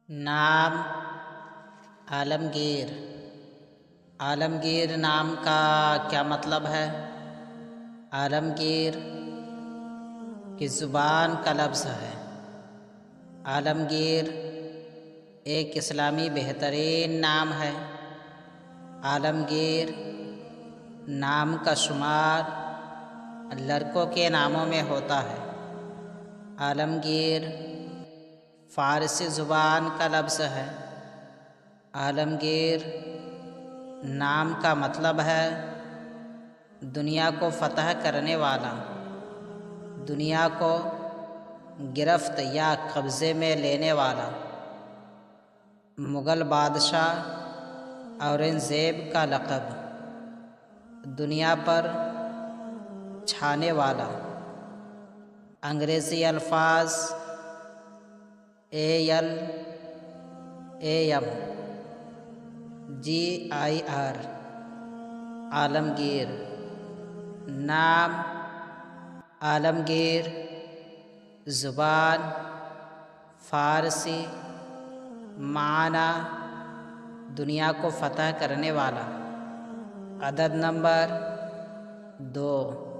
نام عالمگیر۔ عالمگیر نام کا کیا مطلب ہے؟ عالمگیر کی زبان کا لفظ ہے۔ عالمگیر ایک اسلامی بہترین نام ہے۔ عالمگیر نام کا شمار لڑکوں کے ناموں میں ہوتا ہے۔ عالمگیر فارسی زبان کا لفظ ہے۔ عالمگیر نام کا مطلب ہے دنیا کو فتح کرنے والا، دنیا کو گرفت یا قبضے میں لینے والا۔ مغل بادشاہ اورنگزیب کا لقب، دنیا پر چھانے والا۔ انگریزی الفاظ ALAM GIR عالمگیر۔ نام عالمگیر، زبان فارسی، معنی دنیا کو فتح کرنے والا۔ عدد نمبر 2۔